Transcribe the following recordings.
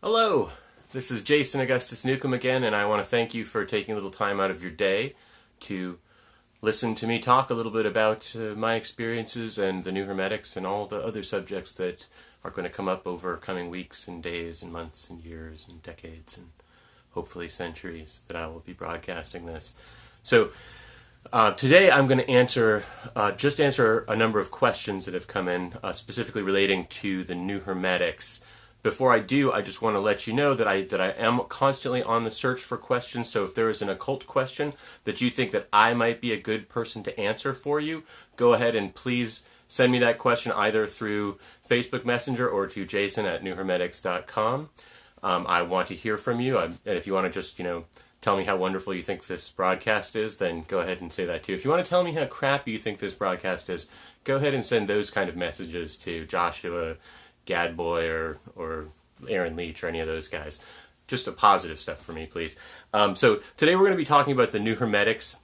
Hello, this is Jason Augustus Newcomb again, and I want to thank you for taking a little time out of your day to listen to me talk a little bit about my experiences and the new Hermetics and all the other subjects that are going to come up over coming weeks and days and months and years and decades and hopefully centuries that I will be broadcasting this. So today I'm going to answer a number of questions that have come in specifically relating to the new Hermetics. Before I do, I just want to let you know that I am constantly on the search for questions. So if there is an occult question that you think that I might be a good person to answer for you, go ahead and please send me that question either through Facebook Messenger or to jason@newhermetics.com. I want to hear from you. And if you want to just, tell me how wonderful you think this broadcast is, then go ahead and say that too. If you want to tell me how crappy you think this broadcast is, go ahead and send those kind of messages to Joshua Gadboy or Aaron Leach or any of those guys. Just a positive stuff for me, please. So today we're going to be talking about the new Hermetics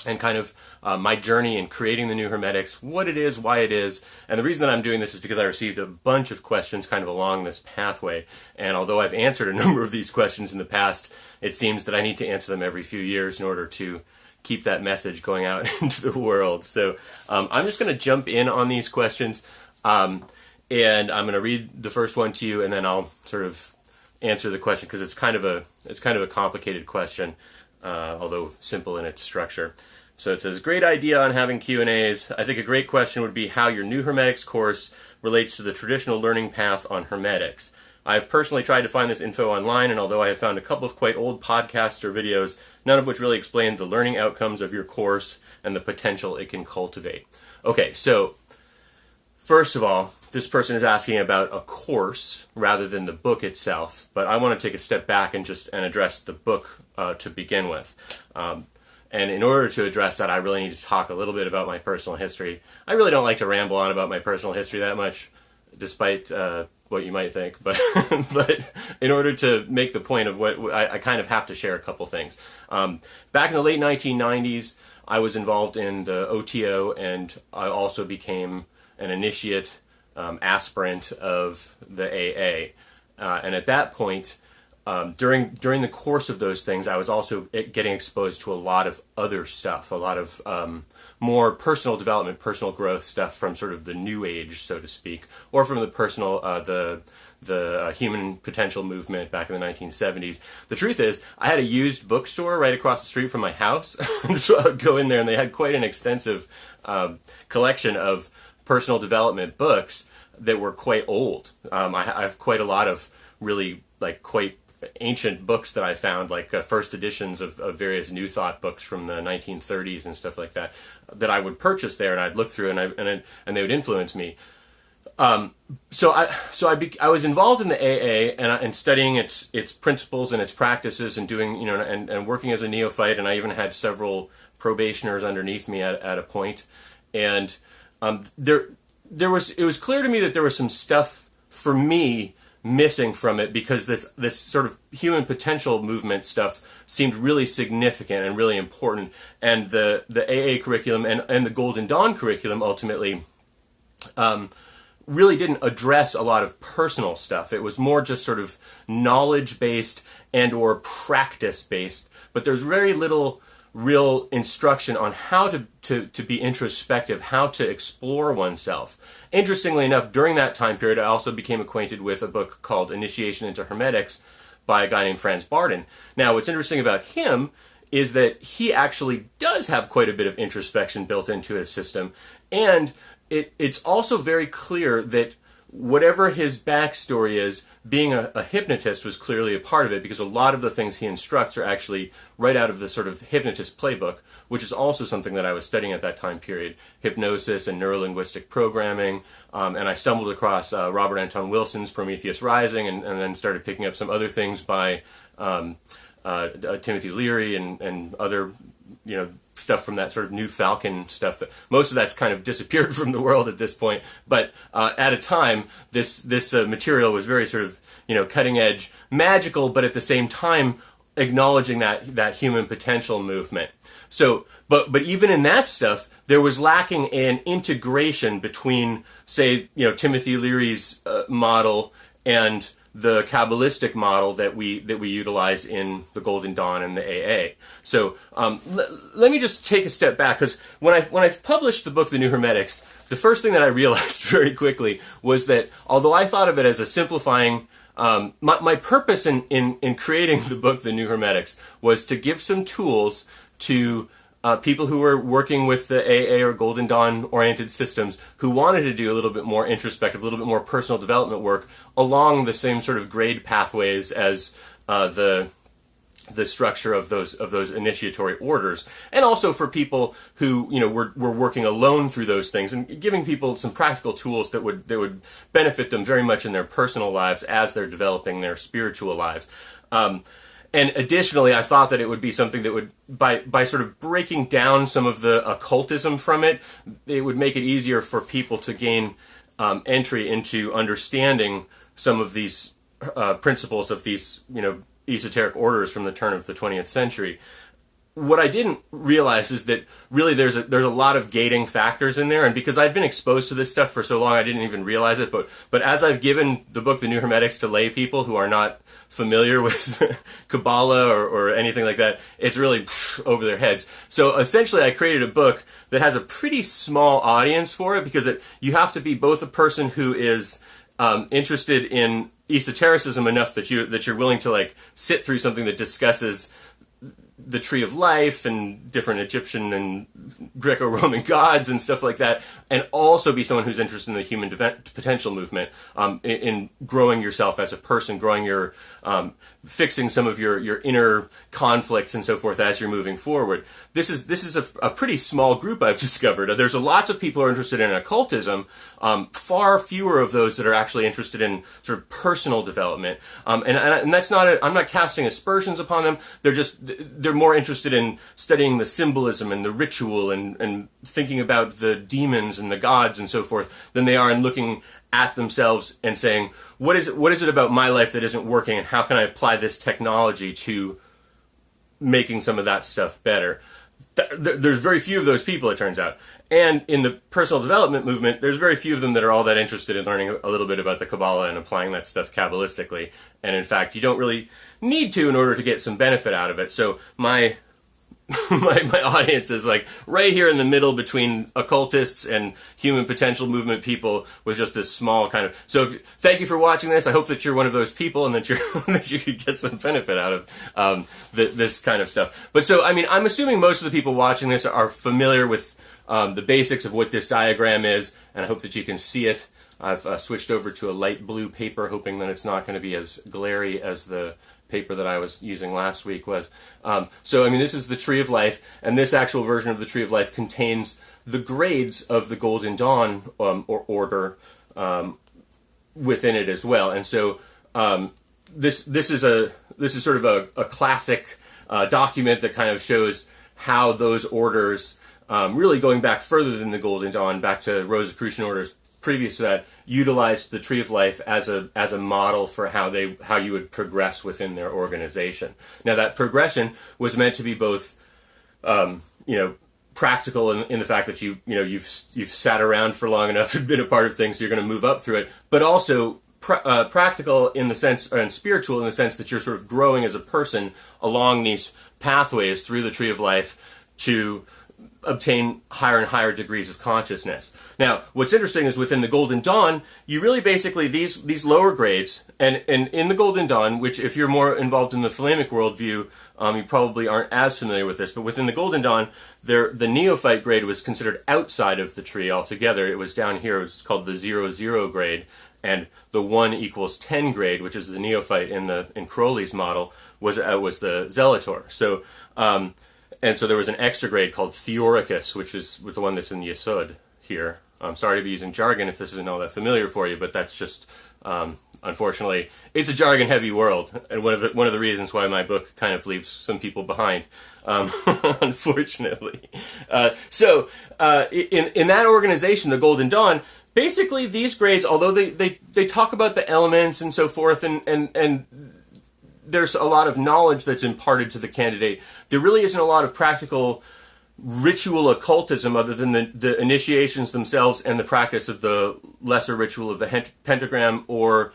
and kind of my journey in creating the new Hermetics, what it is, why it is. And the reason that I'm doing this is because I received a bunch of questions kind of along this pathway. And although I've answered a number of these questions in the past, it seems that I need to answer them every few years in order to keep that message going out into the world. So I'm just going to jump in on these questions. And I'm going to read the first one to you, and then I'll sort of answer the question because it's kind of a complicated question, although simple in its structure. So it says, great idea on having Q&As. I think a great question would be how your new Hermetics course relates to the traditional learning path on Hermetics. I've personally tried to find this info online, and although I have found a couple of quite old podcasts or videos, none of which really explain the learning outcomes of your course and the potential it can cultivate. Okay, so first of all, this person is asking about a course rather than the book itself, but I want to take a step back and address the book to begin with. And in order to address that, I really need to talk a little bit about my personal history. I really don't like to ramble on about my personal history that much, despite what you might think. But but in order to make the point of what I kind of have to share a couple things. Back in the late 1990s, I was involved in the OTO, and I also became an initiate aspirant of the AA. And at that point, during the course of those things, I was also getting exposed to a lot of other stuff, a lot of more personal development, personal growth stuff from sort of the new age, so to speak, or from the personal, the human potential movement back in the 1970s. The truth is, I had a used bookstore right across the street from my house, so I would go in there, and they had quite an extensive collection of personal development books that were quite old. I have quite a lot of really quite ancient books that I found, first editions of various New Thought books from the 1930s and stuff like that I would purchase there, and I'd look through and they would influence me. So I was involved in the AA and studying its principles and its practices and doing and working as a neophyte, and I even had several probationers underneath me at a point. And it was clear to me that there was some stuff for me missing from it, because this sort of human potential movement stuff seemed really significant and really important, and the AA curriculum and the Golden Dawn curriculum ultimately really didn't address a lot of personal stuff. It was more just sort of knowledge based and or practice based, but there's very little real instruction on how to be introspective, how to explore oneself. Interestingly enough, during that time period, I also became acquainted with a book called Initiation into Hermetics by a guy named Franz Barden. Now, what's interesting about him is that he actually does have quite a bit of introspection built into his system, and it's also very clear that whatever his backstory is, being a hypnotist was clearly a part of it, because a lot of the things he instructs are actually right out of the sort of hypnotist playbook, which is also something that I was studying at that time period, hypnosis and neurolinguistic programming. And I stumbled across Robert Anton Wilson's Prometheus Rising, and then started picking up some other things by Timothy Leary and other stuff from that sort of New Falcon stuff. Most of that's kind of disappeared from the world at this point. But at a time, this material was very sort of cutting edge, magical, but at the same time acknowledging that human potential movement. So, but even in that stuff, there was lacking an integration between, say, Timothy Leary's model and the Kabbalistic model that we utilize in the Golden Dawn and the AA. So let me just take a step back, because when I published the book, The New Hermetics, the first thing that I realized very quickly was that although I thought of it as a simplifying, my purpose in creating the book, The New Hermetics, was to give some tools to people who were working with the AA or Golden Dawn oriented systems, who wanted to do a little bit more introspective, a little bit more personal development work along the same sort of grade pathways as the structure of those initiatory orders, and also for people who were working alone through those things, and giving people some practical tools that would benefit them very much in their personal lives as they're developing their spiritual lives. And additionally, I thought that it would be something that would, by sort of breaking down some of the occultism from it, it would make it easier for people to gain entry into understanding some of these principles of these, esoteric orders from the turn of the 20th century. What I didn't realize is that really there's a lot of gating factors in there, and because I'd been exposed to this stuff for so long, I didn't even realize it. But as I've given the book, The New Hermetics, to lay people who are not familiar with Kabbalah or anything like that, it's really over their heads. So essentially, I created a book that has a pretty small audience for it, because you have to be both a person who is interested in esotericism enough that you're willing to sit through something that discusses the Tree of Life and different Egyptian and Greco-Roman gods and stuff like that, and also be someone who's interested in the human potential movement, in growing yourself as a person, growing your, fixing some of your inner conflicts and so forth as you're moving forward. This is a pretty small group, I've discovered. There's lots of people who are interested in occultism, far fewer of those that are actually interested in sort of personal development, and that's not I'm not casting aspersions upon them. They're more interested in studying the symbolism and the ritual and thinking about the demons and the gods and so forth than they are in looking at themselves and saying, what is it about my life that isn't working, and how can I apply this technology to making some of that stuff better? There's very few of those people, it turns out. And in the personal development movement, there's very few of them that are all that interested in learning a little bit about the Kabbalah and applying that stuff Kabbalistically. And in fact, you don't really need to in order to get some benefit out of it. So my audience is right here in the middle between occultists and human potential movement people, with just this small kind of. So thank you for watching this. I hope that you're one of those people, and that you could get some benefit out of this kind of stuff. But so I'm assuming most of the people watching this are familiar with the basics of what this diagram is, and I hope that you can see it. I've switched over to a light blue paper, hoping that it's not going to be as glary as the paper that I was using last week was. So this is the Tree of Life, and this actual version of the Tree of Life contains the grades of the Golden Dawn or order within it as well. And so this is sort of a classic document that kind of shows how those orders, really going back further than the Golden Dawn, back to Rosicrucian orders previous to that, utilized the Tree of Life as a model for how you would progress within their organization. Now, that progression was meant to be both, practical in the fact that you've sat around for long enough and been a part of things, so you're going to move up through it, but also practical in the sense, and spiritual in the sense that you're sort of growing as a person along these pathways through the Tree of Life to obtain higher and higher degrees of consciousness. Now, what's interesting is within the Golden Dawn, you really basically, these lower grades, and in the Golden Dawn, which if you're more involved in the Thalamic worldview, you probably aren't as familiar with this, but within the Golden Dawn, the neophyte grade was considered outside of the tree altogether. It was down here, it was called the 0-0 grade, and the 1 equals 10 grade, which is the neophyte in Crowley's model, was the Zelator. So, and so there was an extra grade called Theoricus, which was the one that's in Yesod here. I'm sorry to be using jargon if this isn't all that familiar for you, but that's just, unfortunately, it's a jargon-heavy world, and one of the reasons why my book kind of leaves some people behind, unfortunately. So in that organization, the Golden Dawn, basically these grades, although they talk about the elements and so forth, and there's a lot of knowledge that's imparted to the candidate, there really isn't a lot of practical ritual occultism other than the initiations themselves and the practice of the lesser ritual of the pentagram or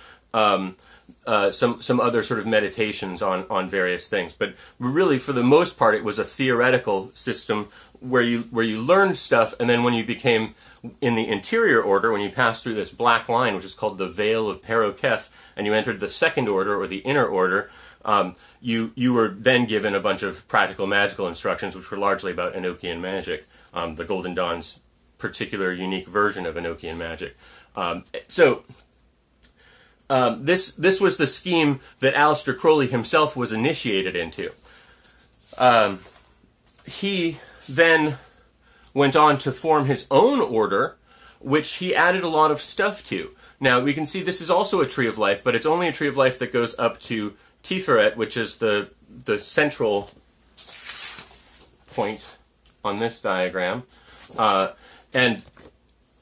some other sort of meditations on various things. But really, for the most part, it was a theoretical system where you learned stuff, and then when you became in the interior order, when you passed through this black line, which is called the Veil of Peroketh, and you entered the second order or the inner order, you were then given a bunch of practical magical instructions, which were largely about Enochian magic, the Golden Dawn's particular unique version of Enochian magic. This was the scheme that Aleister Crowley himself was initiated into. He then went on to form his own order, which he added a lot of stuff to. Now, we can see this is also a tree of life, but it's only a tree of life that goes up to Tiferet, which is the central point on this diagram. And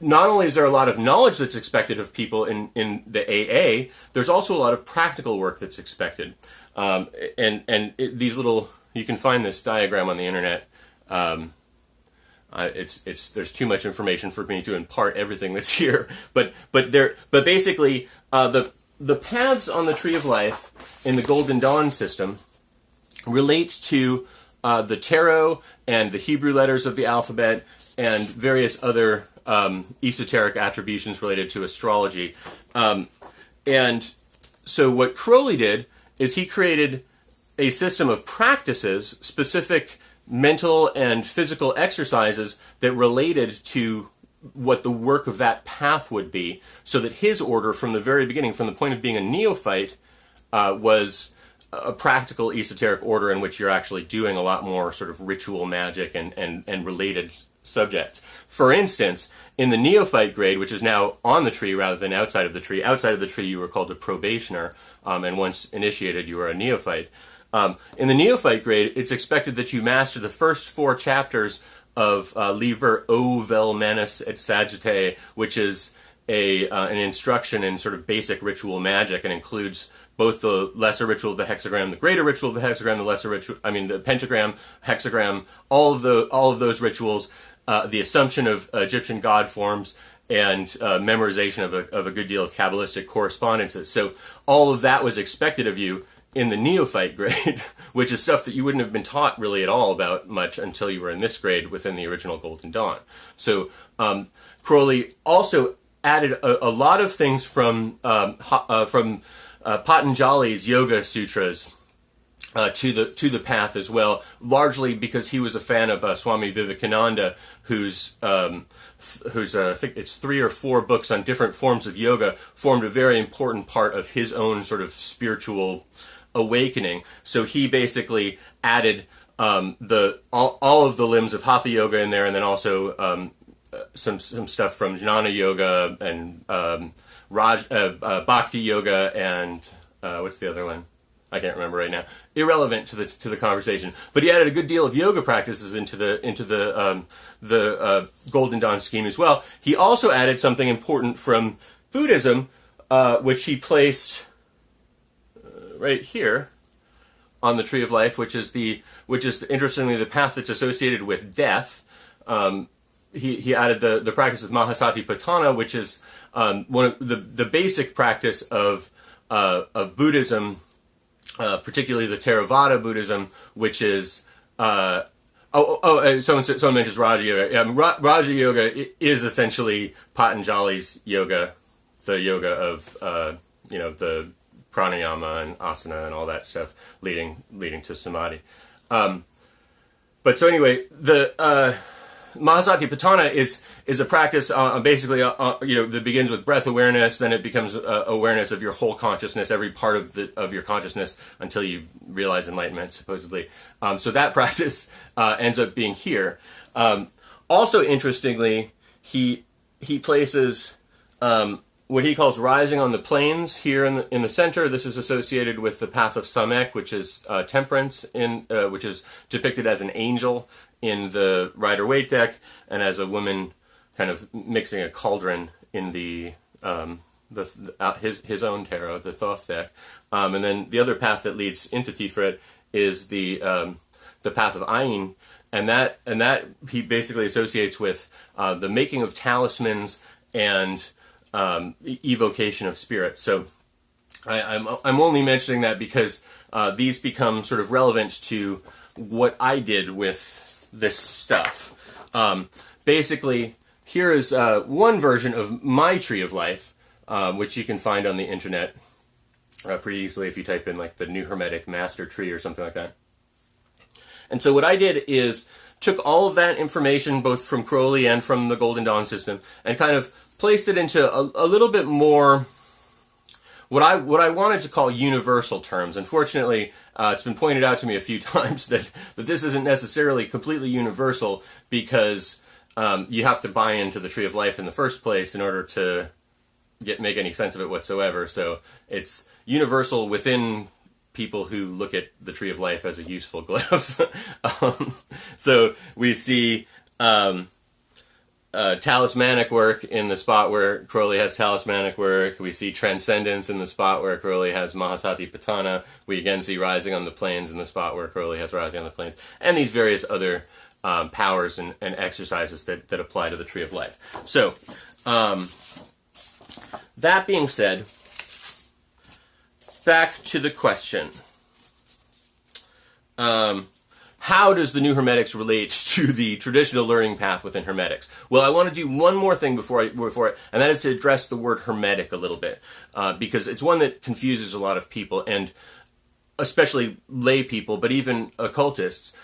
not only is there a lot of knowledge that's expected of people in the AA, there's also a lot of practical work that's expected. These little, you can find this diagram on the internet. There's too much information for me to impart everything that's here. But basically, the paths on the Tree of Life in the Golden Dawn system relate to the tarot and the Hebrew letters of the alphabet and various other esoteric attributions related to astrology. And so what Crowley did is he created a system of practices, specific mental and physical exercises that related to what the work of that path would be, so that his order from the very beginning, from the point of being a neophyte, was a practical esoteric order in which you're actually doing a lot more sort of ritual magic and related subjects. For instance, in the neophyte grade, which is now on the tree rather than outside of the tree you were called a probationer, and once initiated you were a neophyte. In the neophyte grade, it's expected that you master the first 4 chapters of Liber O Vel Manus et Sagittae, which is an instruction in sort of basic ritual magic, and includes both the lesser ritual of the hexagram, the greater ritual of the hexagram, the pentagram, hexagram, all of those rituals, the assumption of Egyptian god forms, and memorization of a good deal of Kabbalistic correspondences. So all of that was expected of you in the neophyte grade, which is stuff that you wouldn't have been taught really at all about much until you were in this grade within the original Golden Dawn. So Crowley also added a lot of things from Patanjali's Yoga Sutras to the path as well, largely because he was a fan of Swami Vivekananda, whose I think it's 3 or 4 books on different forms of yoga formed a very important part of his own sort of spiritual awakening. So he basically added all of the limbs of Hatha Yoga in there, and then also some stuff from Jnana Yoga and Bhakti Yoga and what's the other one? I can't remember right now. Irrelevant to the conversation. But he added a good deal of yoga practices into the Golden Dawn scheme as well. He also added something important from Buddhism, which he placed right here on the Tree of Life, which is interestingly the path that's associated with death. He added the practice of Mahasatipatthana, which is one of the basic practice of Buddhism, particularly the Theravada Buddhism, which is someone mentions Raja Yoga. Raja Yoga is essentially Patanjali's yoga, the yoga of the pranayama and asana and all that stuff, leading to samadhi. But so anyway, the Mahasatipatthana is a practice basically that begins with breath awareness, then it becomes awareness of your whole consciousness, every part of your consciousness, until you realize enlightenment, supposedly. So that practice ends up being here. Also, interestingly, he places what he calls rising on the plains here in the center. This is associated with the path of Samek, which is temperance, which is depicted as an angel in the Rider-Waite deck, and as a woman kind of mixing a cauldron in his own tarot, the Thoth deck. And then the other path that leads into Tiferet is the path of Ayin, and that he basically associates with the making of talismans and evocation of spirits. So I'm only mentioning that because these become sort of relevant to what I did with this stuff. Basically, here is one version of my tree of life, which you can find on the internet pretty easily if you type in like the New Hermetic Master Tree or something like that. And so what I did is took all of that information, both from Crowley and from the Golden Dawn system, and kind of placed it into a little bit more what I wanted to call universal terms. Unfortunately, it's been pointed out to me a few times that this isn't necessarily completely universal because you have to buy into the Tree of Life in the first place in order to make any sense of it whatsoever. So it's universal within people who look at the Tree of Life as a useful glyph. So we see talismanic work in the spot where Crowley has talismanic work. We see transcendence in the spot where Crowley has Mahasati Patana. We again see rising on the plains in the spot where Crowley has rising on the plains. And these various other powers and exercises that apply to the Tree of Life. So, that being said, back to the question. How does the New Hermetics relate to the traditional learning path within Hermetics? Well, I want to do one more thing before and that is to address the word Hermetic a little bit, because it's one that confuses a lot of people, and especially lay people, but even occultists.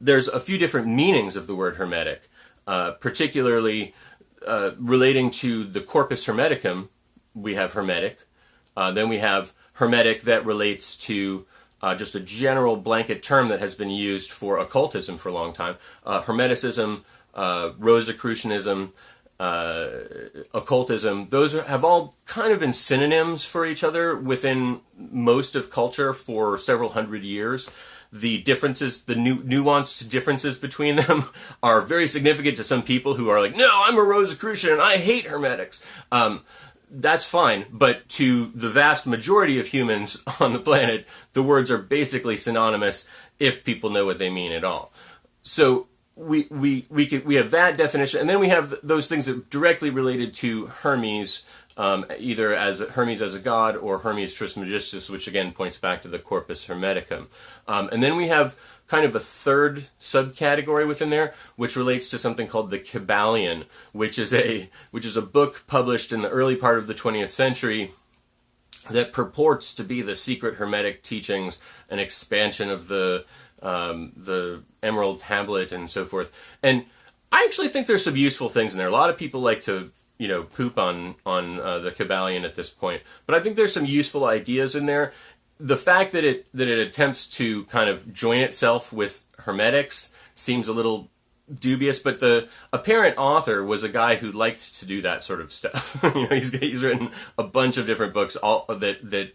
There's a few different meanings of the word Hermetic, particularly relating to the corpus hermeticum. We have Hermetic. Then we have Hermetic that relates to just a general blanket term that has been used for occultism for a long time. Hermeticism, Rosicrucianism, occultism, those have all kind of been synonyms for each other within most of culture for several hundred years. The differences, the nuanced differences between them are very significant to some people who are like, no, I'm a Rosicrucian and I hate Hermetics. That's fine, but to the vast majority of humans on the planet, the words are basically synonymous if people know what they mean at all. So we have that definition, and then we have those things that are directly related to Hermes, either as Hermes as a god or Hermes Trismegistus, which again points back to the Corpus Hermeticum. And then we have kind of a third subcategory within there, which relates to something called the Kybalion, which is a book published in the early part of the 20th century that purports to be the secret Hermetic teachings, an expansion of the Emerald Tablet and so forth. And I actually think there's some useful things in there. A lot of people like to poop on the Kybalion at this point, but I think there's some useful ideas in there. The fact that it attempts to kind of join itself with Hermetics seems a little dubious, but the apparent author was a guy who liked to do that sort of stuff. He's written a bunch of different books, all that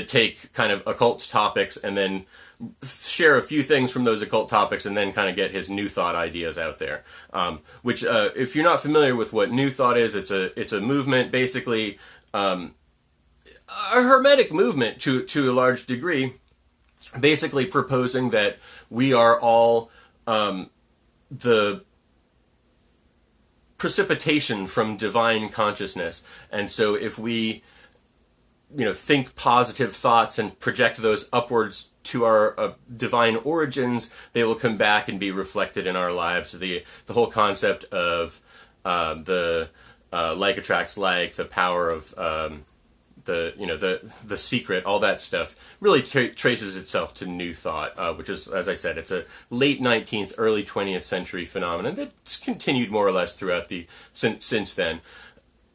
take kind of occult topics and then share a few things from those occult topics and then kind of get his New Thought ideas out there. Which, if you're not familiar with what New Thought is, it's a movement, basically a Hermetic movement to a large degree, basically proposing that we are all the precipitation from divine consciousness, and so if we think positive thoughts and project those upwards to our divine origins, they will come back and be reflected in our lives. The whole concept of the like attracts like, the power of the secret, all that stuff really traces itself to New Thought, which is, as I said, it's a late 19th, early 20th century phenomenon that's continued more or less throughout since then.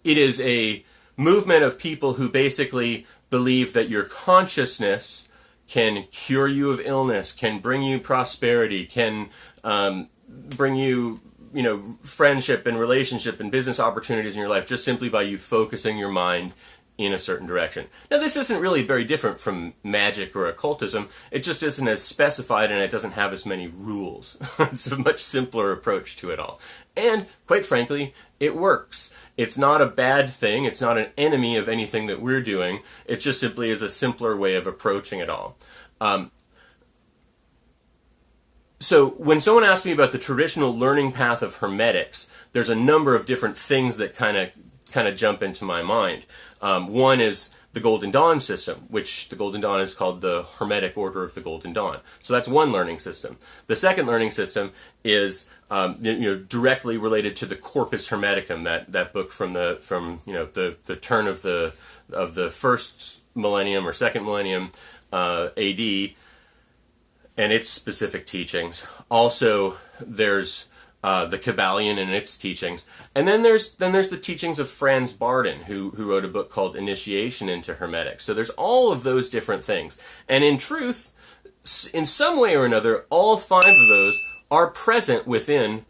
It is a movement of people who basically believe that your consciousness can cure you of illness, can bring you prosperity, can bring you friendship and relationship and business opportunities in your life just simply by you focusing your mind in a certain direction. Now, this isn't really very different from magic or occultism. It just isn't as specified, and it doesn't have as many rules. It's a much simpler approach to it all. And, quite frankly, it works. It's not a bad thing. It's not an enemy of anything that we're doing. It just simply is a simpler way of approaching it all. So when someone asks me about the traditional learning path of Hermetics, there's a number of different things that kind of jump into my mind. One is the Golden Dawn system, which the Golden Dawn is called the Hermetic Order of the Golden Dawn. So that's one learning system. The second learning system is directly related to the Corpus Hermeticum, that book from the turn of the first millennium or second millennium AD, and its specific teachings. Also, there's the Kabbalion and its teachings, and then there's the teachings of Franz Barden, who wrote a book called Initiation into Hermetics. So there's all of those different things, and in truth, in some way or another, all five of those are present within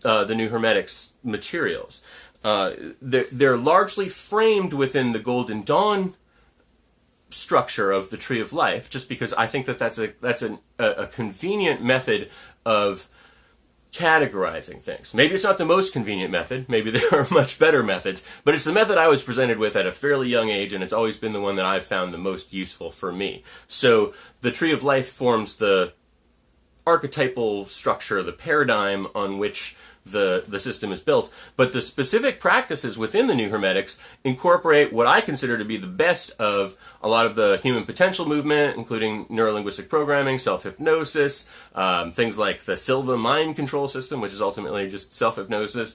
the New Hermetics materials. They're largely framed within the Golden Dawn structure of the Tree of Life, just because I think that's a convenient method of categorizing things. Maybe it's not the most convenient method, maybe there are much better methods, but it's the method I was presented with at a fairly young age, and it's always been the one that I've found the most useful for me. So the Tree of Life forms the archetypal structure, the paradigm on which the system is built, but the specific practices within the New Hermetics incorporate what I consider to be the best of a lot of the human potential movement, including neurolinguistic programming, self-hypnosis, things like the Silva mind control system, which is ultimately just self-hypnosis,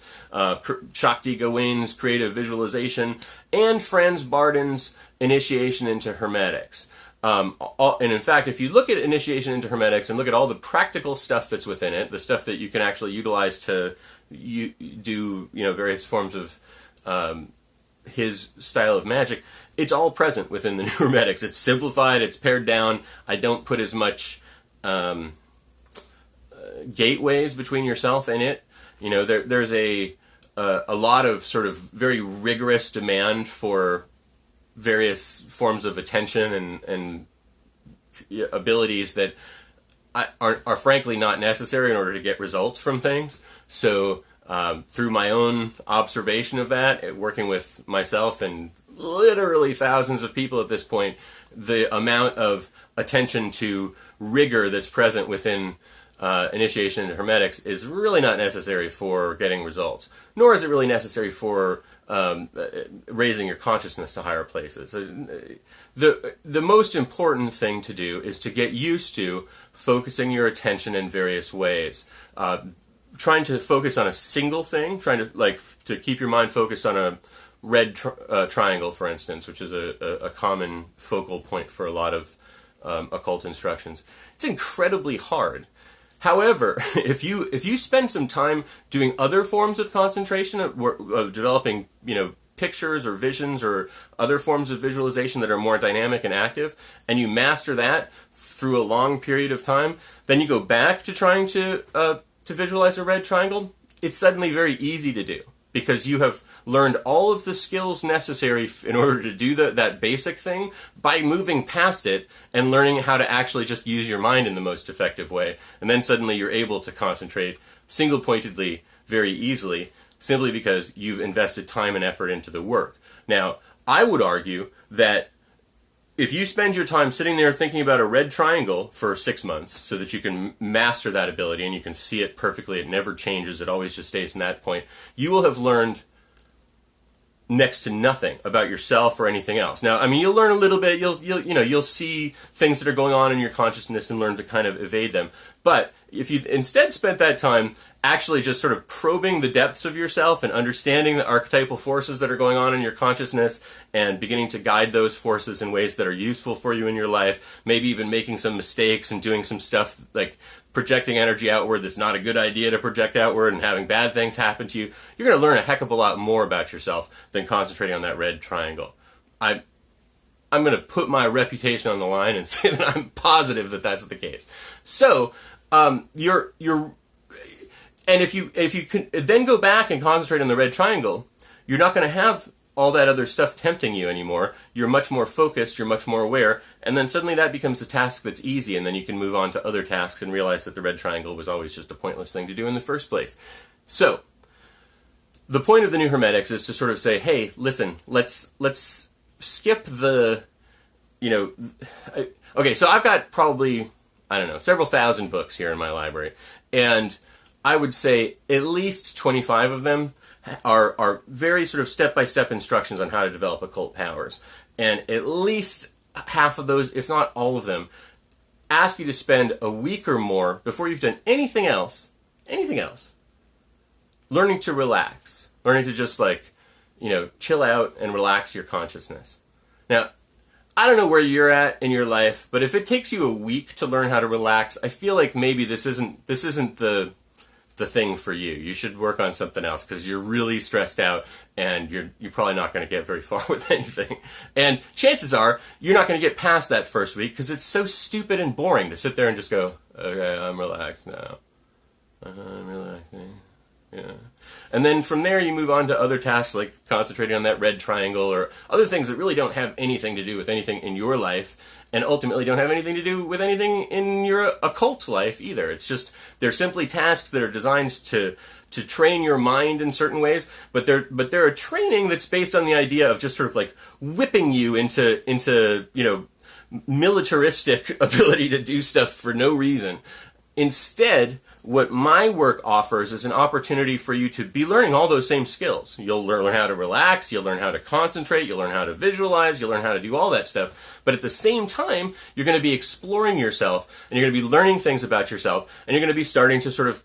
Shakti Gawain's creative visualization, and Franz Barden's initiation into Hermetics. And in fact, if you look at initiation into Hermetics and look at all the practical stuff that's within it, the stuff that you can actually utilize to do various forms of his style of magic, it's all present within the New Hermetics. It's simplified, it's pared down. I don't put as much gateways between yourself and it. There's a lot of sort of very rigorous demand for various forms of attention and abilities that are frankly not necessary in order to get results from things. So through my own observation of that, working with myself and literally thousands of people at this point, the amount of attention to rigor that's present within initiation into Hermetics is really not necessary for getting results, nor is it really necessary for raising your consciousness to higher places. The most important thing to do is to get used to focusing your attention in various ways. Trying to focus on a single thing, trying to keep your mind focused on a red triangle, for instance, which is a common focal point for a lot of occult instructions. It's incredibly hard. However, if you spend some time doing other forms of concentration, of developing pictures or visions or other forms of visualization that are more dynamic and active, and you master that through a long period of time, then you go back to trying to visualize a red triangle, it's suddenly very easy to do, because you have learned all of the skills necessary in order to do that basic thing by moving past it and learning how to actually just use your mind in the most effective way. And then suddenly you're able to concentrate single-pointedly very easily, simply because you've invested time and effort into the work. Now, I would argue that if you spend your time sitting there thinking about a red triangle for 6 months so that you can master that ability and you can see it perfectly, it never changes, it always just stays in that point, you will have learned next to nothing about yourself or anything else. Now, I mean, you'll learn a little bit, you'll see things that are going on in your consciousness and learn to kind of evade them. But if you instead spent that time actually just sort of probing the depths of yourself and understanding the archetypal forces that are going on in your consciousness and beginning to guide those forces in ways that are useful for you in your life, maybe even making some mistakes and doing some stuff like projecting energy outward that's not a good idea to project outward and having bad things happen to you, you're going to learn a heck of a lot more about yourself than concentrating on that red triangle. I'm going to put my reputation on the line and say that I'm positive that that's the case. So, and if you can then go back and concentrate on the red triangle, you're not going to have all that other stuff tempting you anymore. You're much more focused, you're much more aware, and then suddenly that becomes a task that's easy, and then you can move on to other tasks and realize that the red triangle was always just a pointless thing to do in the first place. So, the point of the New Hermetics is to sort of say, hey, listen, let's skip the, okay, so I've got probably, several thousand books here in my library, and I would say at least 25 of them are very sort of step-by-step instructions on how to develop occult powers. and at least half of those, if not all of them, ask you to spend a week or more before you've done anything else, learning to relax, learning to just chill out and relax your consciousness. Now, I don't know where you're at in your life, but if it takes you a week to learn how to relax, I feel like maybe this isn't the thing for you. You should work on something else because you're really stressed out and you're probably not going to get very far with anything. And chances are you're not going to get past that first week because it's so stupid and boring to sit there and just go, okay, I'm relaxed now. I'm relaxing. Yeah. And then from there you move on to other tasks like concentrating on that red triangle or other things that really don't have anything to do with anything in your life and ultimately don't have anything to do with anything in your occult life either. It's just, they're simply tasks that are designed to train your mind in certain ways, but they're a training that's based on the idea of just sort of like whipping you into militaristic ability to do stuff for no reason. Instead, what my work offers is an opportunity for you to be learning all those same skills. You'll learn how to relax, you'll learn how to concentrate, you'll learn how to visualize, you'll learn how to do all that stuff. But at the same time, you're going to be exploring yourself, and you're going to be learning things about yourself, and you're going to be starting to sort of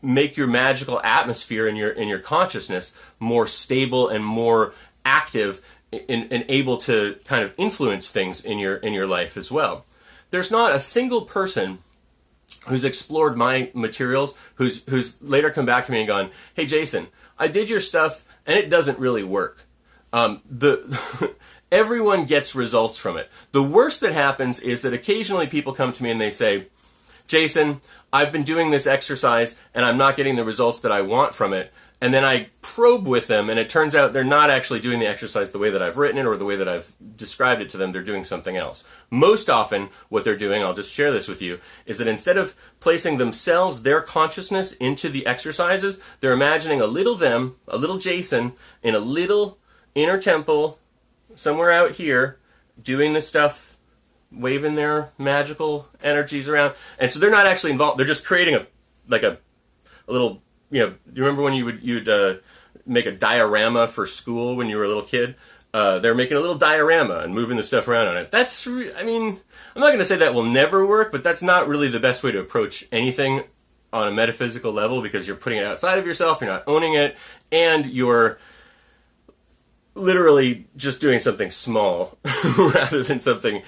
make your magical atmosphere in your consciousness more stable and more active and able to kind of influence things in your life as well. There's not a single person who's explored my materials, who's later come back to me and gone, hey Jason, I did your stuff and it doesn't really work. Everyone gets results from it. The worst that happens is that occasionally people come to me and they say, Jason, I've been doing this exercise and I'm not getting the results that I want from it. And then I probe with them, and it turns out they're not actually doing the exercise the way that I've written it or the way that I've described it to them. They're doing something else. Most often, what they're doing, I'll just share this with you, is that instead of placing themselves, their consciousness, into the exercises, they're imagining a little them, a little Jason, in a little inner temple, somewhere out here, doing this stuff, waving their magical energies around. And so they're not actually involved. They're just creating a little... do you remember when you'd make a diorama for school when you were a little kid? They're making a little diorama and moving the stuff around on it. I'm not going to say that will never work, but that's not really the best way to approach anything on a metaphysical level because you're putting it outside of yourself, you're not owning it, and you're literally just doing something small rather than something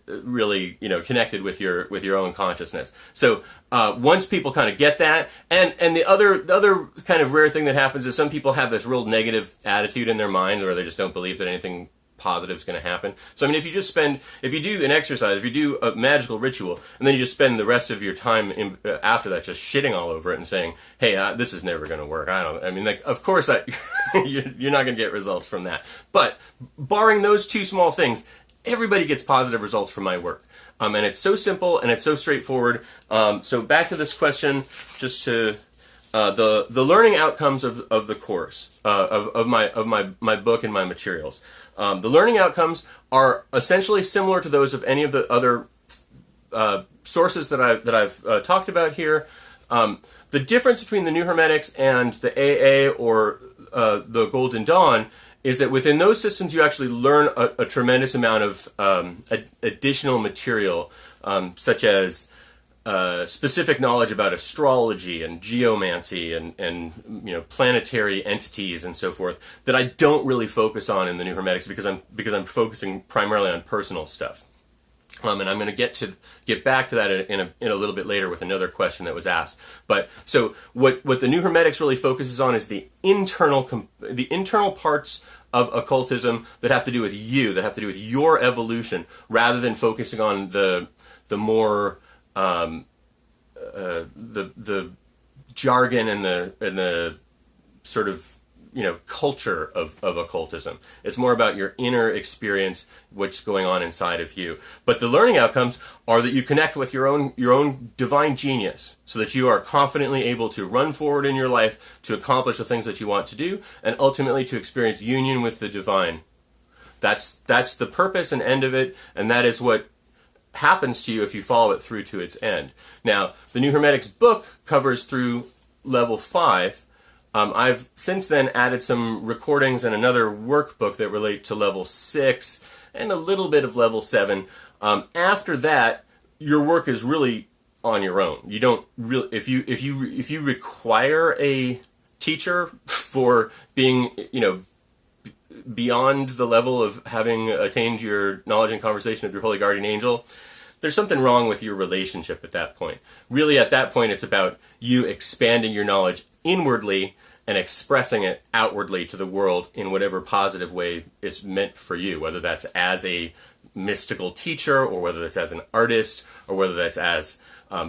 really connected with your own consciousness. So once people kind of get that, and the other kind of rare thing that happens is some people have this real negative attitude in their mind where they just don't believe that anything positive is going to happen. So if you do an exercise, if you do a magical ritual, and then you just spend the rest of your time after that just shitting all over it and saying, hey, this is never going to work. Of course you're not going to get results from that. But barring those two small things, everybody gets positive results from my work. And it's so simple and it's so straightforward. So back to this question, just to the learning outcomes of the course, of my book and my materials. The learning outcomes are essentially similar to those of any of the other sources that I've talked about here. The difference between the New Hermetics and the AA or the Golden Dawn is that within those systems you actually learn a tremendous amount of additional material, such as specific knowledge about astrology and geomancy and planetary entities and so forth that I don't really focus on in the New Hermetics because I'm focusing primarily on personal stuff. And I'm going to get back to that in a little bit later with another question that was asked. But so what the New Hermetics really focuses on is the internal parts of occultism that have to do with you, that have to do with your evolution, rather than focusing on the more the jargon and the sort of culture of occultism. It's more about your inner experience, what's going on inside of you. But the learning outcomes are that you connect with your own divine genius, so that you are confidently able to run forward in your life to accomplish the things that you want to do, and ultimately to experience union with the divine. That's the purpose and end of it, and that is what happens to you if you follow it through to its end. Now, the New Hermetics book covers through level 5, I've since then added some recordings and another workbook that relate to level 6 and a little bit of level 7. After that, your work is really on your own. You don't really, if you require a teacher for being, beyond the level of having attained your knowledge and conversation of your holy guardian angel, there's something wrong with your relationship at that point. Really, at that point, it's about you expanding your knowledge inwardly and expressing it outwardly to the world in whatever positive way it's meant for you, whether that's as a mystical teacher, or whether that's as an artist, or whether that's as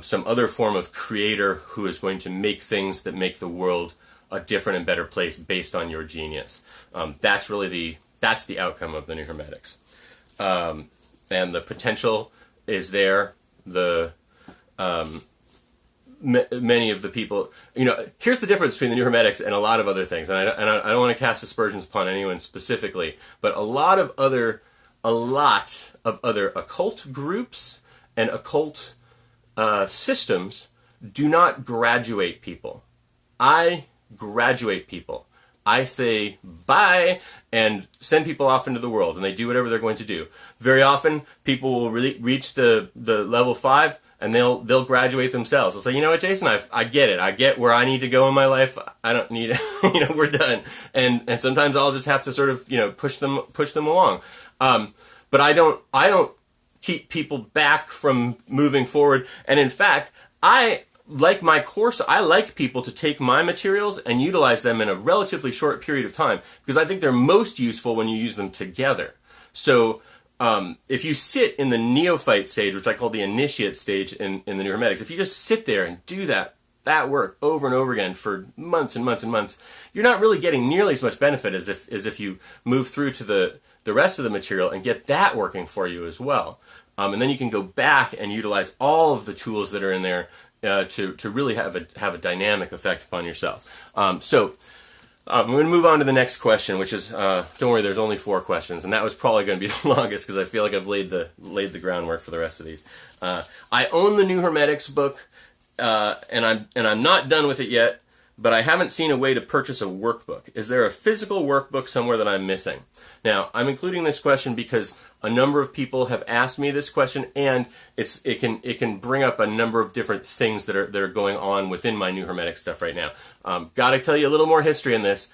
some other form of creator who is going to make things that make the world a different and better place based on your genius. That's really that's the outcome of the New Hermetics. And the potential is there. Many of the people, here's the difference between the New Hermetics and a lot of other things, and I don't want to cast aspersions upon anyone specifically, but a lot of other occult groups and occult systems do not graduate people. I graduate people. I say bye and send people off into the world, and they do whatever they're going to do. Very often, people will reach the level 5, and they'll graduate themselves. They'll say, you know what, Jason, I get it. I get where I need to go in my life. I don't need, we're done. And sometimes I'll just have to sort of, push them along. But I don't keep people back from moving forward. And in fact, like my course, I like people to take my materials and utilize them in a relatively short period of time, because I think they're most useful when you use them together. So if you sit in the neophyte stage, which I call the initiate stage in the New Hermetics, if you just sit there and do that work over and over again for months and months and months, you're not really getting nearly as much benefit as if you move through to the rest of the material and get that working for you as well. And then you can go back and utilize all of the tools that are in there to really have a dynamic effect upon yourself. So I'm going to move on to the next question, which is, don't worry, there's only 4 questions, and that was probably going to be the longest because I feel like I've laid the groundwork for the rest of these. I own the New Hermetics book, and I'm not done with it yet, but I haven't seen a way to purchase a workbook. Is there a physical workbook somewhere that I'm missing? Now, I'm including this question because a number of people have asked me this question, and it can bring up a number of different things that are going on within my New Hermetic stuff right now. Gotta tell you a little more history in this.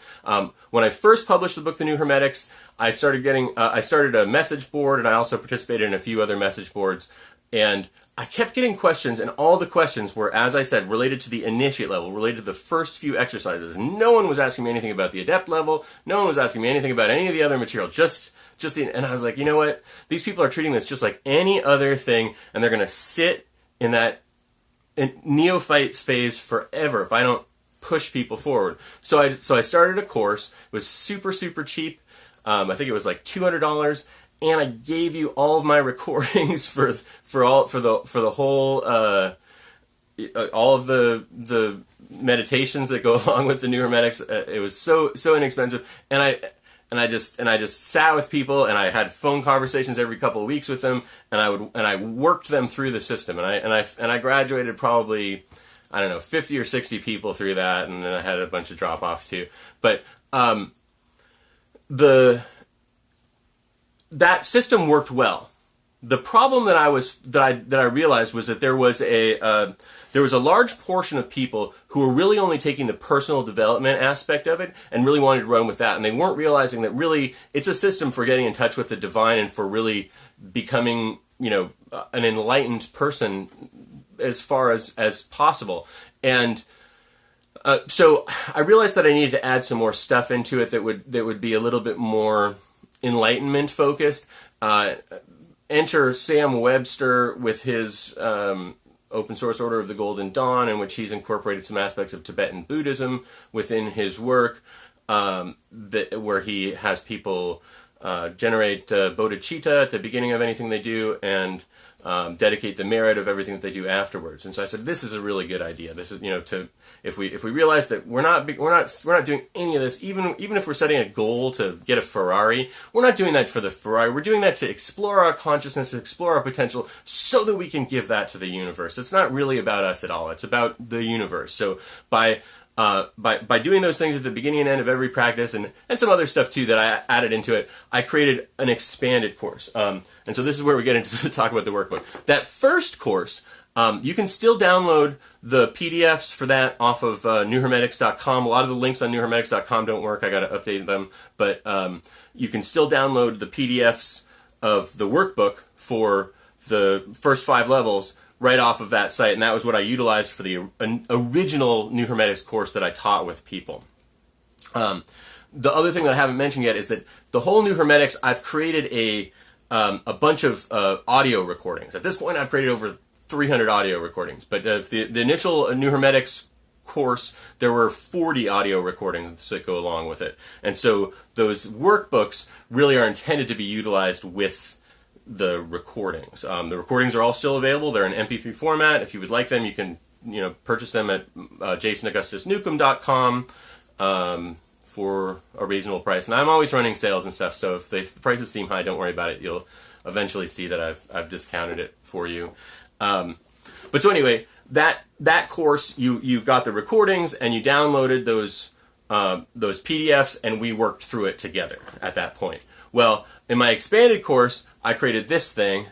When I first published the book, The New Hermetics, I started a message board, and I also participated in a few other message boards. And I kept getting questions, and all the questions were, as I said, related to the initiate level, related to the first few exercises. No one was asking me anything about the adept level. No one was asking me anything about any of the other material. And I was like, you know what? These people are treating this just like any other thing, and they're going to sit in that neophyte phase forever if I don't push people forward. So I started a course. It was super, super cheap. I think it was like $200. And I gave you all of my recordings for the whole all of the meditations that go along with the New Hermetics. It was so inexpensive, and I just sat with people, and I had phone conversations every couple of weeks with them, and I worked them through the system, and I graduated probably, I don't know, 50 or 60 people through that, and then I had a bunch of drop off too. But that system worked well. The problem that I realized was that there was a large portion of people who were really only taking the personal development aspect of it and really wanted to run with that, and they weren't realizing that really it's a system for getting in touch with the divine and for really becoming, an enlightened person as far as possible. And so I realized that I needed to add some more stuff into it that would be a little bit more enlightenment focused. Enter Sam Webster with his open source Order of the Golden Dawn, in which he's incorporated some aspects of Tibetan Buddhism within his work, where he has people generate bodhicitta at the beginning of anything they do, and dedicate the merit of everything that they do afterwards. And so I said, this is a really good idea. This is, if we realize that we're not doing any of this, even if we're setting a goal to get a Ferrari, we're not doing that for the Ferrari. We're doing that to explore our consciousness, to explore our potential, so that we can give that to the universe. It's not really about us at all. It's about the universe. So by by doing those things at the beginning and end of every practice, and some other stuff too that I added into it, I created an expanded course. And so this is where we get into the talk about the workbook. That first course, you can still download the PDFs for that off of newhermetics.com. A lot of the links on newhermetics.com don't work. I got to update them. But you can still download the PDFs of the workbook for the first 5 levels right off of that site. And that was what I utilized for the original New Hermetics course that I taught with people. The other thing that I haven't mentioned yet is that the whole New Hermetics, I've created a bunch of audio recordings. At this point, I've created over 300 audio recordings, but the initial New Hermetics course, there were 40 audio recordings that go along with it. And so those workbooks really are intended to be utilized with the recordings. The recordings are all still available. They're in MP3 format. If you would like them, you can purchase them at jasonaugustusnewcomb.com for a reasonable price. And I'm always running sales and stuff, so if the prices seem high, don't worry about it. You'll eventually see that I've discounted it for you. But so anyway, that course, you got the recordings and you downloaded those PDFs, and we worked through it together at that point. Well, in my expanded course, I created this thing,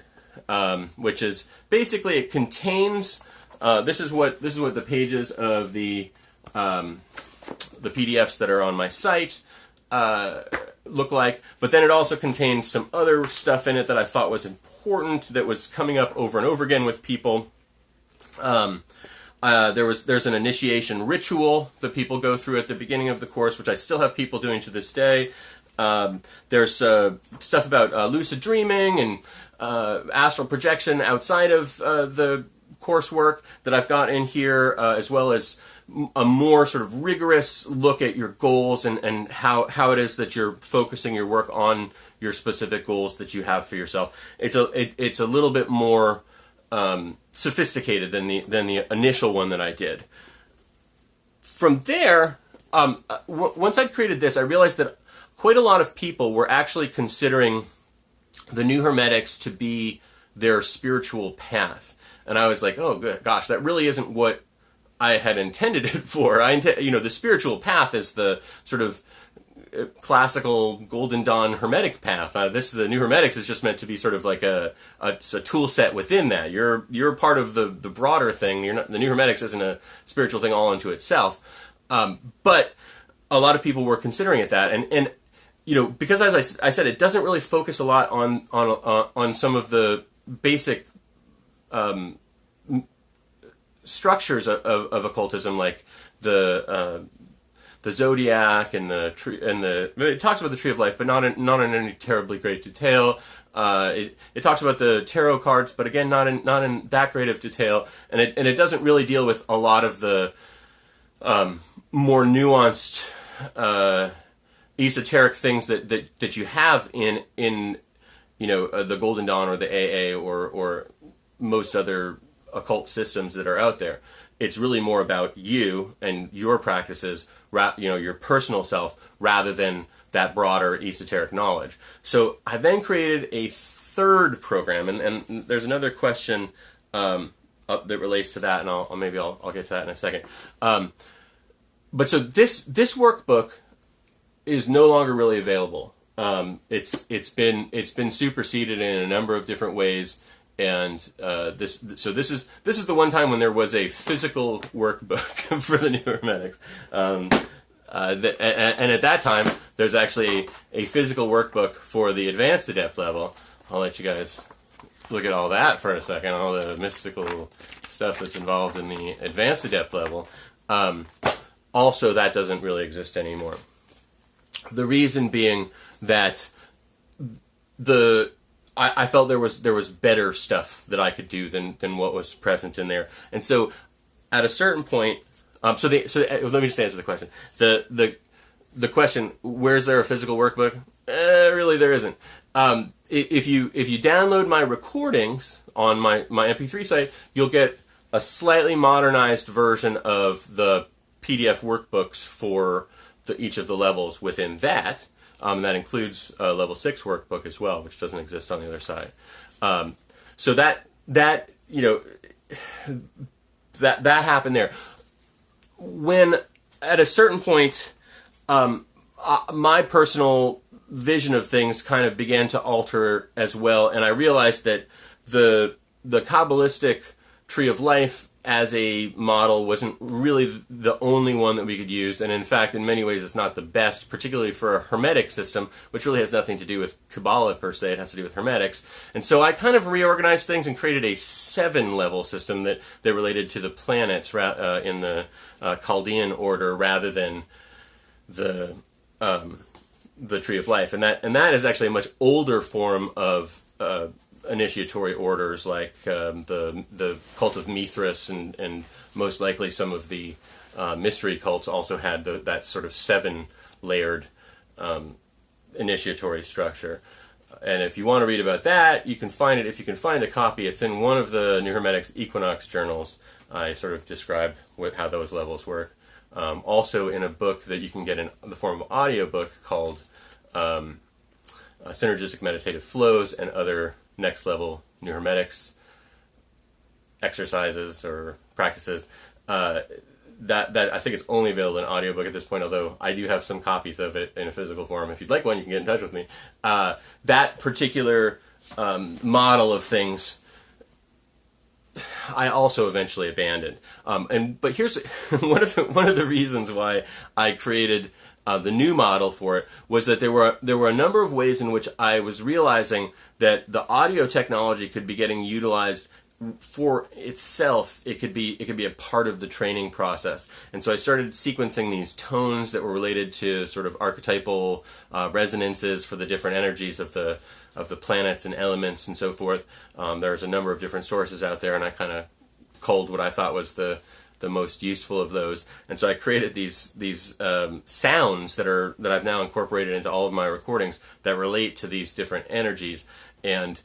which is basically, it contains this is what the pages of the PDFs that are on my site look like, but then it also contains some other stuff in it that I thought was important, that was coming up over and over again with people. There's an initiation ritual that people go through at the beginning of the course, which I still have people doing to this day. There's stuff about lucid dreaming and astral projection outside of the coursework that I've got in here, as well as a more sort of rigorous look at your goals and how it is that you're focusing your work on your specific goals that you have for yourself. It's a little bit more sophisticated than the initial one that I did. From there, once I'd created this, I realized that quite a lot of people were actually considering the New Hermetics to be their spiritual path. And I was like, oh gosh, that really isn't what I had intended it for. The spiritual path is the sort of classical Golden Dawn Hermetic path. The New Hermetics is just meant to be sort of like a tool set within that. You're part of the broader thing. The New Hermetics isn't a spiritual thing all unto itself. But a lot of people were considering it that, and because as I said, it doesn't really focus a lot on some of the basic structures of occultism, like the zodiac and the tree, it talks about the tree of life, but not in any terribly great detail. It talks about the tarot cards, but again, not in that great of detail, and it doesn't really deal with a lot of the more nuanced esoteric things that you have in the Golden Dawn or the AA or most other occult systems that are out there. It's really more about you and your practices, your personal self, rather than that broader esoteric knowledge. So I then created a third program, and there's another question that relates to that, and I'll get to that in a second. But so this workbook is no longer really available. It's been superseded in a number of different ways. And this is the one time when there was a physical workbook for the New Hermetics, and at that time there's actually a physical workbook for the advanced adept level. I'll let you guys look at all that for a second, all the mystical stuff that's involved in the advanced adept level. Also, that doesn't really exist anymore. The reason being that I felt there was better stuff that I could do than what was present in there, and so at a certain point, let me just answer the question. The question, where's there a physical workbook? Really, there isn't. If you download my recordings on my MP3 site, you'll get a slightly modernized version of the PDF workbooks for each of the levels within that. That includes a level 6 workbook as well, which doesn't exist on the other side. So that happened there. When at a certain point, my personal vision of things kind of began to alter as well, and I realized that the Kabbalistic tree of life as a model wasn't really the only one that we could use, and in fact, in many ways, it's not the best, particularly for a Hermetic system, which really has nothing to do with Kabbalah per se. It has to do with Hermetics. And so I kind of reorganized things and created a 7-level system that related to the planets in the Chaldean order rather than the tree of life, and that is actually a much older form of initiatory orders, like the cult of Mithras, and most likely some of the mystery cults also had that sort of 7-layered initiatory structure. And if you want to read about that, you can find it. If you can find a copy, it's in one of the New Hermetics Equinox journals. I sort of describe how those levels work. Also in a book that you can get in the form of audiobook called Synergistic Meditative Flows and Other Next Level New Hermetics Exercises or Practices. That I think it's only available in audiobook at this point, although I do have some copies of it in a physical form. If you'd like one, you can get in touch with me. That particular model of things I also eventually abandoned. But here's one of the reasons why I created the new model for it was that there were a number of ways in which I was realizing that the audio technology could be getting utilized for itself. It could be a part of the training process, and so I started sequencing these tones that were related to sort of archetypal resonances for the different energies of the planets and elements and so forth. There's a number of different sources out there, and I kind of culled what I thought was the most useful of those. And so I created these sounds that I've now incorporated into all of my recordings that relate to these different energies, and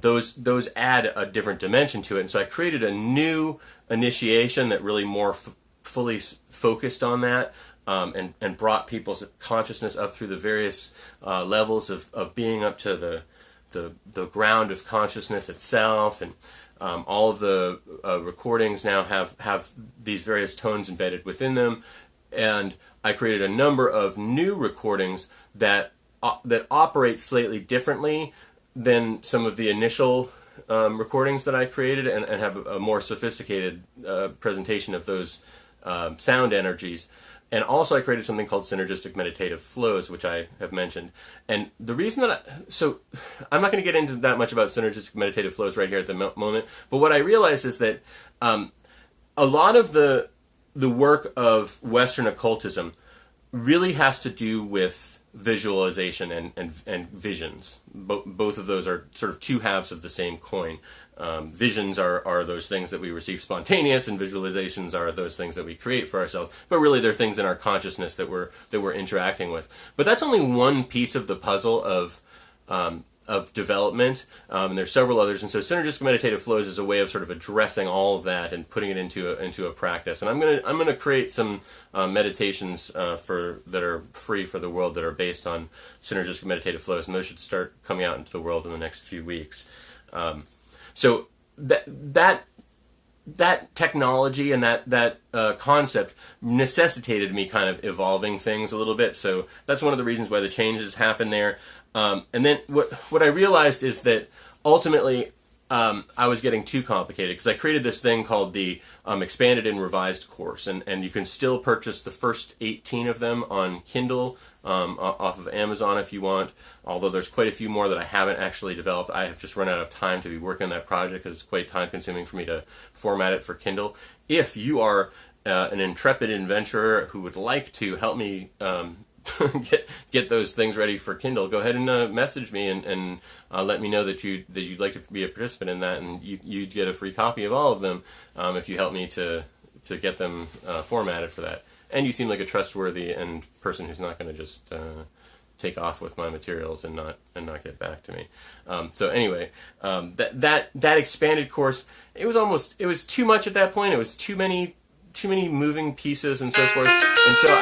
those add a different dimension to it. And so I created a new initiation that really more fully focused on that. And brought people's consciousness up through the various levels of being up to the ground of consciousness itself, and all of the recordings now have these various tones embedded within them. And I created a number of new recordings that operate slightly differently than some of the initial recordings that I created, and have a more sophisticated presentation of those sound energies. And also I created something called Synergistic Meditative Flows, which I have mentioned. And the reason that I'm not going to get into that much about Synergistic Meditative Flows right here at the moment, but what I realized is that a lot of the work of Western occultism really has to do with visualization and visions. Both of those are sort of two halves of the same coin. Visions are those things that we receive spontaneous, and visualizations are those things that we create for ourselves. But really, they're things in our consciousness that we're interacting with. But that's only one piece of the puzzle of development, and there's several others. And so Synergistic Meditative Flows is a way of sort of addressing all of that and putting it into a practice. And I'm gonna create some meditations that are free for the world that are based on Synergistic Meditative Flows, and those should start coming out into the world in the next few weeks. So that technology and that concept necessitated me kind of evolving things a little bit. So that's one of the reasons why the changes happen there. And then what I realized is that ultimately I was getting too complicated, because I created this thing called the Expanded and Revised course, and you can still purchase the first 18 of them on Kindle off of Amazon if you want, although there's quite a few more that I haven't actually developed. I have just run out of time to be working on that project because it's quite time consuming for me to format it for Kindle. If you are an intrepid adventurer who would like to help me get those things ready for Kindle, go ahead and message me and let me know that you'd like to be a participant in that, and you'd get a free copy of all of them if you help me to get them formatted for that. And you seem like a trustworthy and person who's not going to just take off with my materials and not get back to me. So anyway, that expanded course, it was too much at that point. It was too many moving pieces and so forth, and so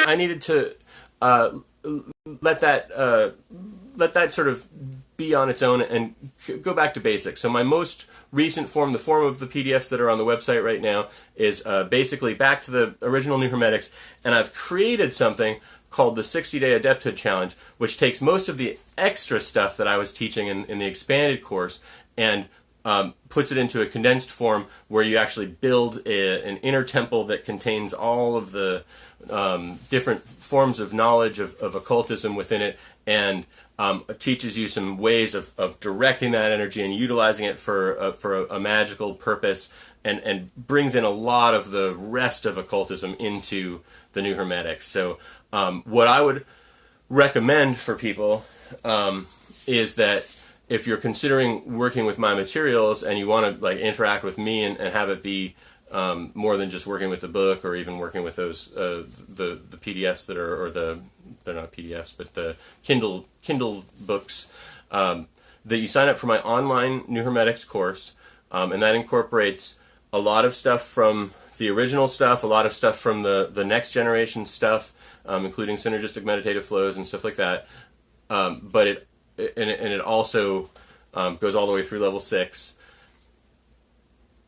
I needed to let that sort of be on its own and go back to basics. So my most recent form, the form of the PDFs that are on the website right now, is basically back to the original New Hermetics, and I've created something called the 60-Day Adepthood Challenge, which takes most of the extra stuff that I was teaching in the expanded course and puts it into a condensed form where you actually build an inner temple that contains all of the different forms of knowledge of occultism within it, and teaches you some ways of directing that energy and utilizing it for a magical purpose, and brings in a lot of the rest of occultism into the New Hermetics. So what I would recommend for people is that if you're considering working with my materials and you want to like interact with me and have it be more than just working with the book or even working with those the PDFs that are, or they're not PDFs, but the Kindle books, that you sign up for my online New Hermetics course, and that incorporates a lot of stuff from the original stuff, a lot of stuff from the next generation stuff, including synergistic meditative flows and stuff like that. But it also goes all the way through level 6.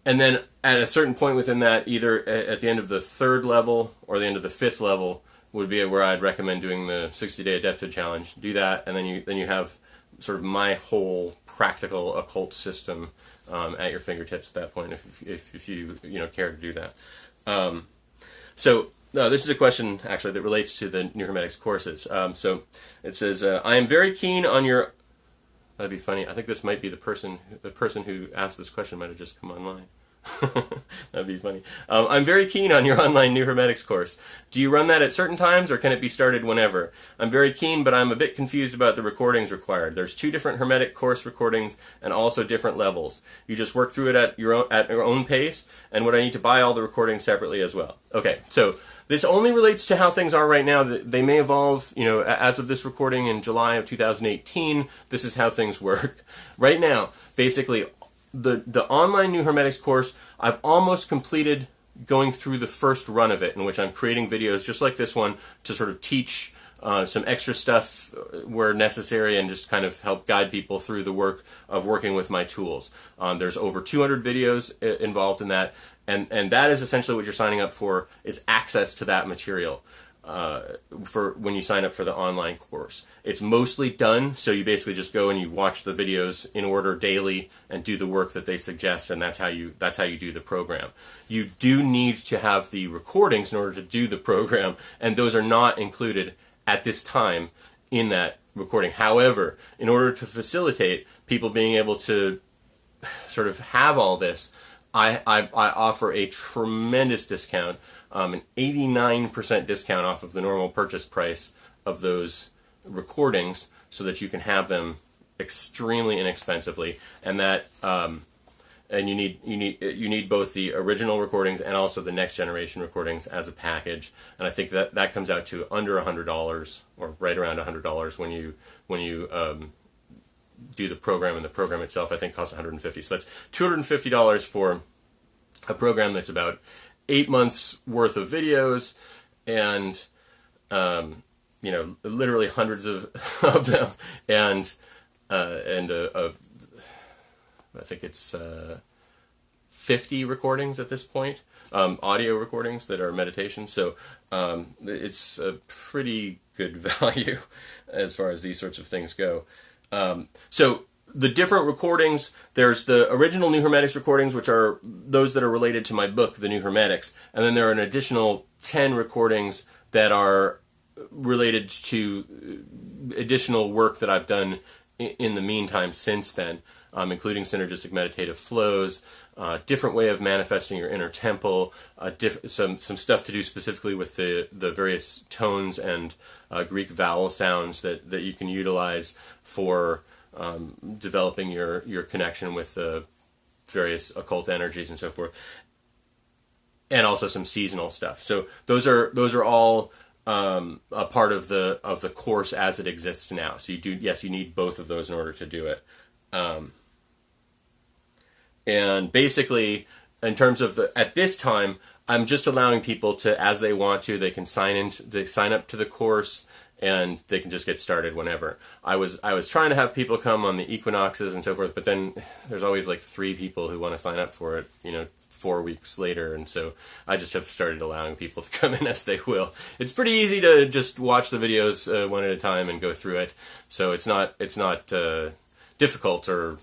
And then at a certain point within that, either at the end of the 3rd level or the end of the 5th level would be where I'd recommend doing the 60-Day Adepthood Challenge. Do that, and then you have sort of my whole practical occult system at your fingertips at that point, if you care to do that. So this is a question actually that relates to the New Hermetics courses. So it says, I am very keen on your... That'd be funny. I think this might be the person who asked this question might have just come online. That'd be funny. I'm very keen on your online New Hermetics course. Do you run that at certain times, or can it be started whenever? I'm very keen, but I'm a bit confused about the recordings required. There's 2 different Hermetic course recordings and also different levels. You just work through it at your own pace, and would I need to buy all the recordings separately as well? Okay, so this only relates to how things are right now. They may evolve, as of this recording in July of 2018, this is how things work. Right now, basically, the online New Hermetics course, I've almost completed going through the first run of it, in which I'm creating videos just like this one to sort of teach some extra stuff where necessary and just kind of help guide people through the work of working with my tools. There's over 200 videos involved in that, and that is essentially what you're signing up for, is access to that material. For when you sign up for the online course. It's mostly done, so you basically just go and you watch the videos in order daily and do the work that they suggest, and that's how you do the program. You do need to have the recordings in order to do the program, and those are not included at this time in that recording. However, in order to facilitate people being able to sort of have all this, I offer a tremendous discount, an 89% discount off of the normal purchase price of those recordings, so that you can have them extremely inexpensively, and that and you need both the original recordings and also the next generation recordings as a package, and I think that comes out to under $100, or right around $100 when you do the program, and the program itself I think costs $150. So that's $250 for a program that's about 8 months worth of videos, and literally hundreds of them, and I think it's 50 recordings at this point, audio recordings that are meditation. So it's a pretty good value as far as these sorts of things go. So the different recordings, there's the original New Hermetics recordings, which are those that are related to my book, The New Hermetics, and then there are an additional 10 recordings that are related to additional work that I've done in the meantime since then, including synergistic meditative flows, different way of manifesting your inner temple, some stuff to do specifically with the various tones and Greek vowel sounds that you can utilize for developing your connection with the various occult energies and so forth, and also some seasonal stuff. So those are all a part of the course as it exists now. So you need both of those in order to do it. And basically, in terms of at this time, I'm just allowing people to, as they want to, they can sign up to the course and they can just get started whenever. I was trying to have people come on the equinoxes and so forth, but then there's always like 3 people who want to sign up for it, 4 weeks later, and so I just have started allowing people to come in as they will. It's pretty easy to just watch the videos one at a time and go through it, so it's not difficult or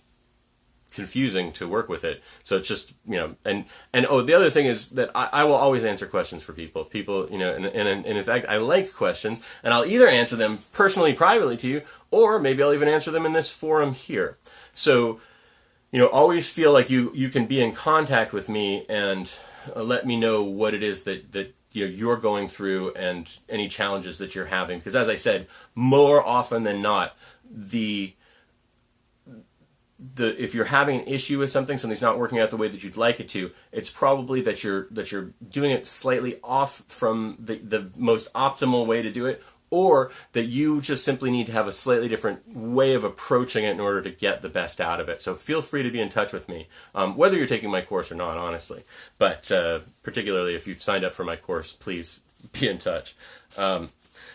confusing to work with it. So it's just, and the other thing is that I will always answer questions for people, and in fact, I like questions, and I'll either answer them personally, privately to you, or maybe I'll even answer them in this forum here. So, always feel like you can be in contact with me and let me know what it is that you're going through and any challenges that you're having. Because as I said, more often than not, if you're having an issue with something's not working out the way that you'd like it to, it's probably that you're doing it slightly off from the most optimal way to do it, or that you just simply need to have a slightly different way of approaching it in order to get the best out of it. So feel free to be in touch with me, whether you're taking my course or not, honestly. But particularly if you've signed up for my course, please be in touch.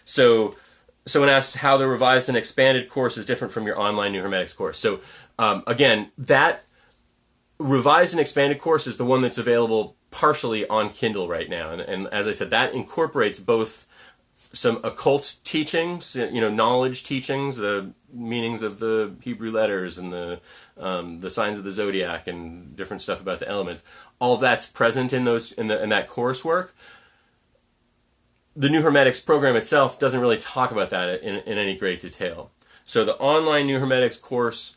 So someone asks how the revised and expanded course is different from your online New Hermetics course. So again, that revised and expanded course is the one that's available partially on Kindle right now. And as I said, that incorporates both some occult teachings, knowledge teachings, the meanings of the Hebrew letters and the signs of the zodiac and different stuff about the elements. All of that's present in that coursework. The New Hermetics program itself doesn't really talk about that in any great detail. So the online New Hermetics course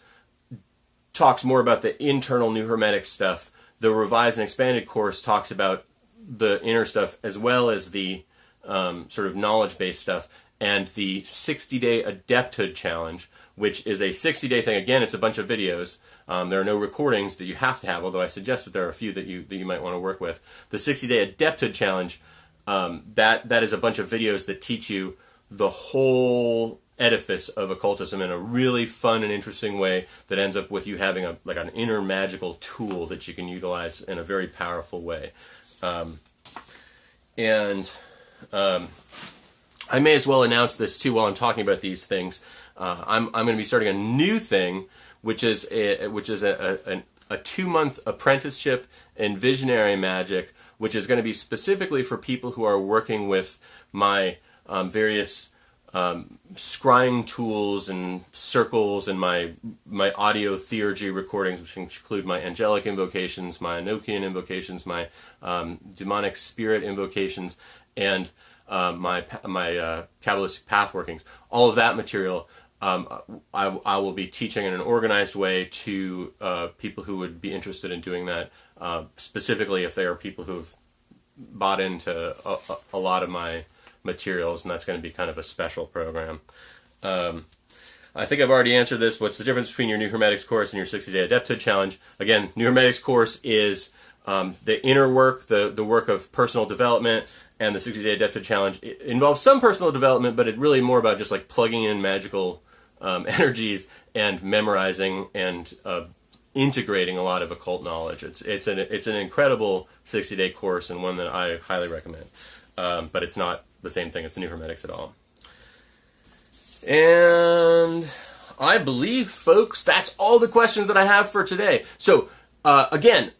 talks more about the internal New Hermetic stuff. The revised and expanded course talks about the inner stuff as well as the sort of knowledge-based stuff. And the 60-day Adepthood challenge, which is a 60-day thing. Again, it's a bunch of videos. There are no recordings that you have to have, although I suggest that there are a few that you might want to work with. The 60-day Adepthood challenge, that is a bunch of videos that teach you the whole edifice of occultism in a really fun and interesting way that ends up with you having an inner magical tool that you can utilize in a very powerful way. I may as well announce this too while I'm talking about these things. I'm going to be starting a new thing, which is a 2-month apprenticeship in visionary magic, which is going to be specifically for people who are working with my various scrying tools and circles and my audio theurgy recordings, which include my angelic invocations, my Enochian invocations, my demonic spirit invocations, and my Kabbalistic path workings. All of that material I will be teaching in an organized way to people who would be interested in doing that, specifically if they are people who've bought into a lot of my materials, and that's going to be kind of a special program. I think I've already answered this. What's the difference between your New Hermetics course and your 60-day Adepthood challenge? Again, New Hermetics course is the inner work, the work of personal development, and the 60-day Adepthood challenge involves some personal development, but it's really more about just like plugging in magical energies and memorizing and integrating a lot of occult knowledge. It's an incredible 60-day course and one that I highly recommend. But it's not the same thing as the New Hermetics at all. And I believe, folks, that's all the questions that I have for today. So, again,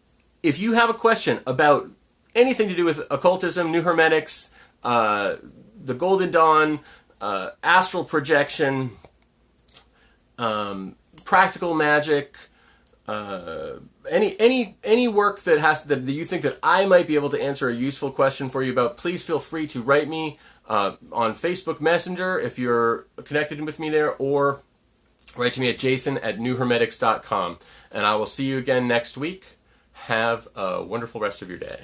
if you have a question about anything to do with occultism, New Hermetics, the Golden Dawn, astral projection, practical magic, any work that you think that I might be able to answer a useful question for you about, please feel free to write me on Facebook Messenger if you're connected with me there, or write to me at jason@newhermetics.com. And I will see you again next week. Have a wonderful rest of your day.